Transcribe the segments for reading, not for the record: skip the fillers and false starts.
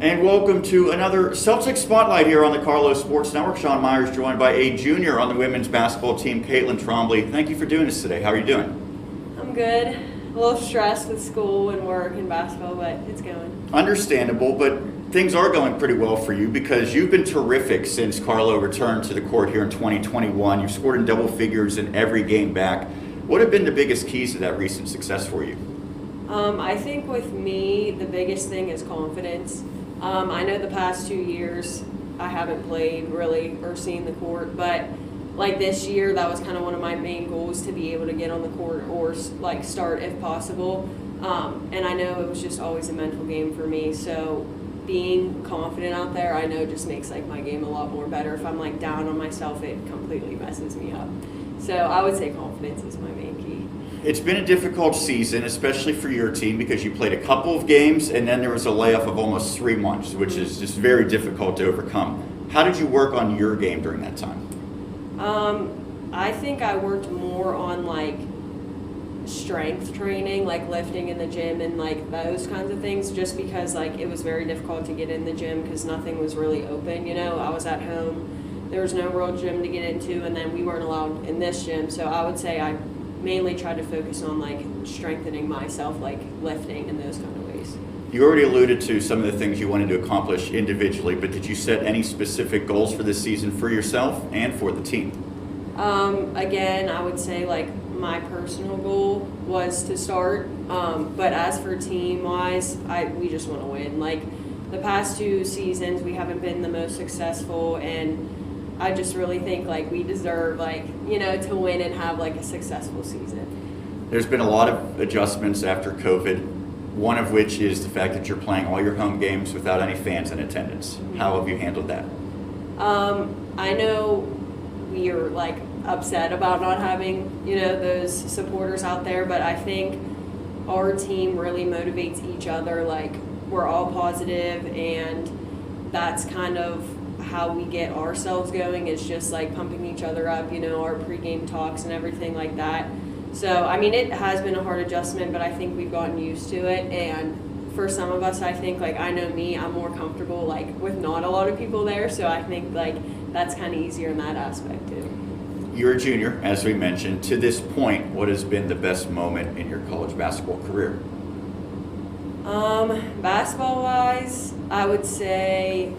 And welcome to another Celtics Spotlight here on the Carlow Sports Network. Sean Meyers joined by a junior on the women's basketball team, Caitlyn Trombley. Thank you for doing this today. How are you doing? I'm good. A little stressed with school and work and basketball, but it's going. Understandable, but things are going pretty well for you because you've been terrific since Carlow returned to the court here in 2021. You've scored in double figures in every game back. What have been the biggest keys to that recent success for you? I think with me, the biggest thing is confidence. I know the past 2 years I haven't played really or seen the court, but like this year, that was kind of one of my main goals, to be able to get on the court or like start if possible. And I know it was just always a mental game for me. So being confident out there, I know just makes like my game a lot more better. If I'm like down on myself, it completely messes me up. So I would say confidence is my main key. It's been a difficult season, especially for your team, because you played a couple of games and then there was a layoff of almost 3 months, which is just very difficult to overcome. How did you work on your game during that time? I think I worked more on like strength training, like lifting in the gym and like those kinds of things, just because like it was very difficult to get in the gym because nothing was really open. You know, I was at home, there was no real gym to get into, and then we weren't allowed in this gym. So I would say I mainly tried to focus on like strengthening myself, like lifting and those kind of ways. You already alluded to some of the things you wanted to accomplish individually, but did you set any specific goals for this season for yourself and for the team? Again, I would say like my personal goal was to start, but as for team-wise, we just want to win. Like the past 2 seasons, we haven't been the most successful, and I just really think like we deserve like, you know, to win and have like a successful season. There's been a lot of adjustments after COVID, one of which is the fact that you're playing all your home games without any fans in attendance. Mm-hmm. How have you handled that? I know we are like upset about not having, you know, those supporters out there, but I think our team really motivates each other. Like we're all positive, and that's kind of how we get ourselves going, is just like pumping each other up, you know, our pregame talks and everything like that. So I mean, it has been a hard adjustment, but I think we've gotten used to it. And for some of us, I think like, I know me, I'm more comfortable like with not a lot of people there, so I think like that's kind of easier in that aspect too. You're a junior, as we mentioned. To this point, what has been the best moment in your college basketball career? Basketball-wise, I would say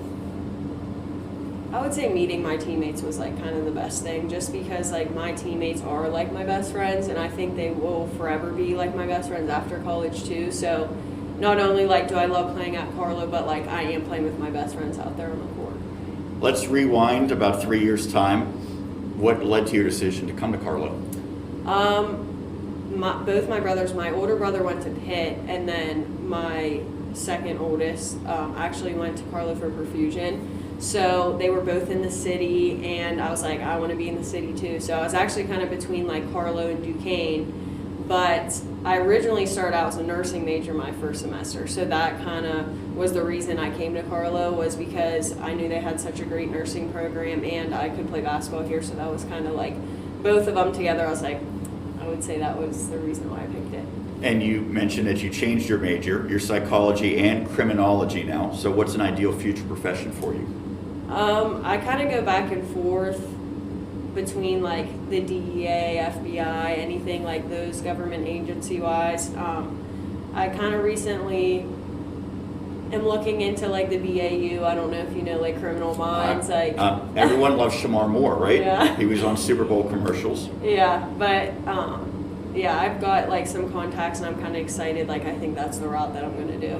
meeting my teammates was like kind of the best thing, just because like my teammates are like my best friends, and I think they will forever be like my best friends after college too. So not only like do I love playing at Carlow, but like I am playing with my best friends out there on the court. Let's rewind about 3 years' time. What led to your decision to come to Carlow? Both my brothers, my older brother went to Pitt, and then my second oldest actually went to Carlow for perfusion. So they were both in the city, and I was like, I want to be in the city too. So I was actually kind of between like Carlow and Duquesne, but I originally started out as a nursing major my first semester. So that kind of was the reason I came to Carlow, was because I knew they had such a great nursing program and I could play basketball here. So that was kind of like both of them together. I was like, I would say that was the reason why I picked it. And you mentioned that you changed your major, your psychology and criminology now. So what's an ideal future profession for you? I kind of go back and forth between like the DEA, FBI, anything like those government agency wise. I kind of recently am looking into like the BAU. I don't know if you know like Criminal Minds. Everyone loves Shamar Moore, right? Yeah. He was on Super Bowl commercials. Yeah, but yeah, I've got like some contacts, and I'm kind of excited. Like I think that's the route that I'm going to do.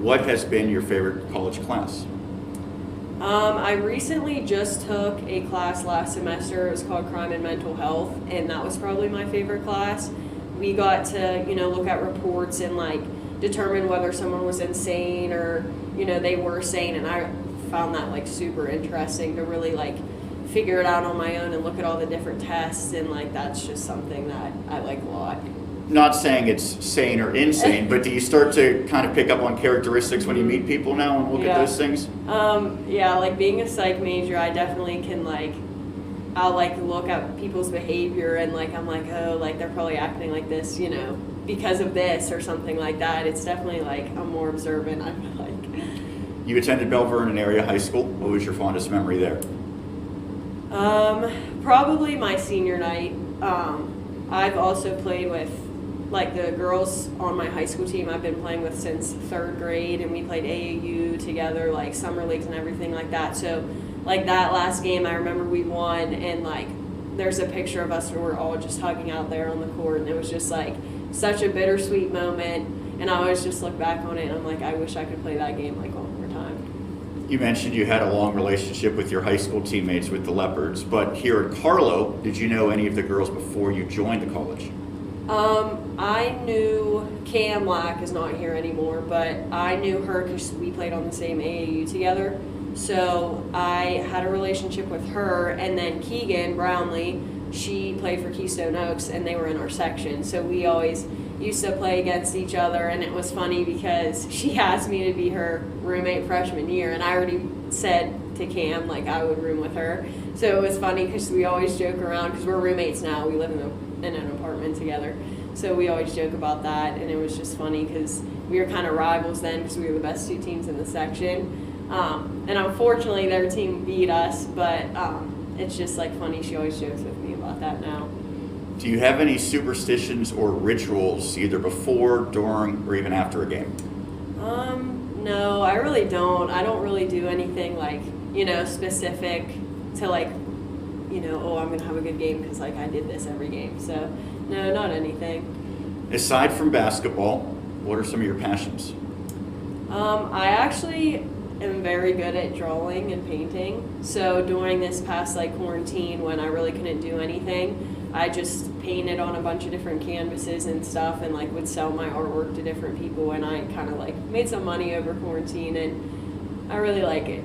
What has been your favorite college class? I recently just took a class last semester. It was called Crime and Mental Health, and that was probably my favorite class. We got to, you know, look at reports and like determine whether someone was insane or, you know, they were sane, and I found that like super interesting to really like figure it out on my own and look at all the different tests, and like that's just something that I like a lot. Not saying it's sane or insane, but do you start to kind of pick up on characteristics when you meet people now and look at those things? Yeah, like being a psych major, I definitely can like, I'll like look at people's behavior and like I'm like, oh, like they're probably acting like this, you know, because of this or something like that. It's definitely like I'm more observant, I feel like. You attended Belle Vernon Area High School. What was your fondest memory there? Probably my senior night. I've also played with like the girls on my high school team I've been playing with since 3rd grade, and we played AAU together, like summer leagues and everything like that. So like that last game, I remember we won, and like there's a picture of us where we're all just hugging out there on the court, and it was just like such a bittersweet moment. And I always just look back on it and I'm like, I wish I could play that game like one more time. You mentioned you had a long relationship with your high school teammates with the Leopards, but here at Carlow, did you know any of the girls before you joined the college? I knew Cam Lack is not here anymore, but I knew her because we played on the same AAU together. So I had a relationship with her, and then Keegan Brownlee, she played for Keystone Oaks, and they were in our section. So we always used to play against each other, and it was funny because she asked me to be her roommate freshman year, and I already said to Cam like I would room with her. So it was funny because we always joke around because we're roommates now. We live in an apartment together, so we always joke about that, and it was just funny because we were kind of rivals then because we were the best 2 teams in the section. And unfortunately their team beat us, but it's just like funny. She always jokes with me about that now. Do you have any superstitions or rituals either before, during, or even after a game? No, I really don't. I don't really do anything like, specific to like, oh, I'm going to have a good game because like I did this every game. So no, not anything. Aside from basketball, what are some of your passions? I actually am very good at drawing and painting. So during this past like quarantine when I really couldn't do anything, I just painted on a bunch of different canvases and stuff, and like would sell my artwork to different people, and I kind of like made some money over quarantine, and I really like it.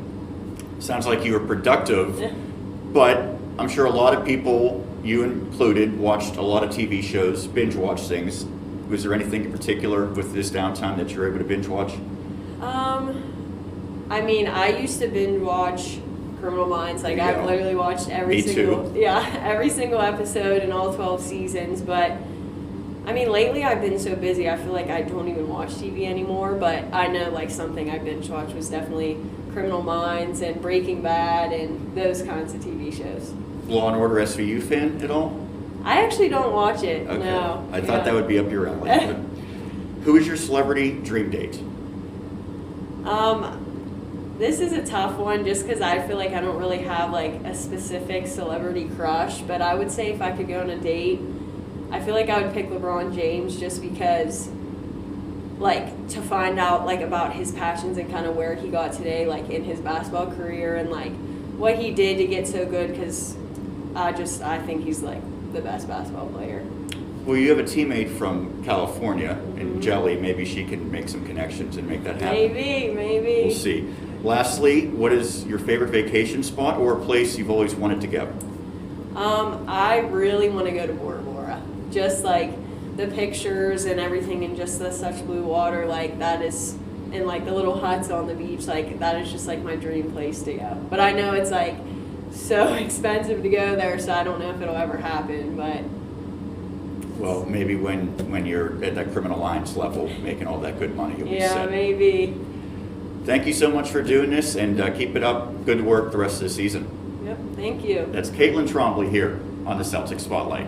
Sounds like you were productive, but I'm sure a lot of people, you included, watched a lot of TV shows, binge watch things. Was there anything in particular with this downtime that you're able to binge watch? I mean, I used to binge watch Criminal Minds. Like I've literally watched every single episode in all 12 seasons. But I mean, lately I've been so busy, I feel like I don't even watch TV anymore. But I know like something I binge watched was definitely Criminal Minds and Breaking Bad and those kinds of TV shows. Law and Order SVU fan at all? I actually don't watch it. Okay. No. I thought that would be up your alley. Who is your celebrity dream date? This is a tough one just because I feel like I don't really have like a specific celebrity crush, but I would say if I could go on a date, I feel like I would pick LeBron James just because like to find out like about his passions and kind of where he got today like in his basketball career and like what he did to get so good, because I think he's like the best basketball player. Well, you have a teammate from California, and Jelly, maybe she can make some connections and make that happen. Maybe. We'll see. Lastly, what is your favorite vacation spot or a place you've always wanted to go? I really want to go to Bora Bora. Just like the pictures and everything and just the such blue water, like that is, and like the little huts on the beach, like that is just like my dream place to go. But I know it's like so expensive to go there, so I don't know if it'll ever happen, but. Well, maybe when you're at that Criminal Minds level, making all that good money, you'll be set. Yeah, maybe. Thank you so much for doing this, and keep it up. Good work the rest of the season. Yep, thank you. That's Caitlyn Trombley here on the Celtics Spotlight.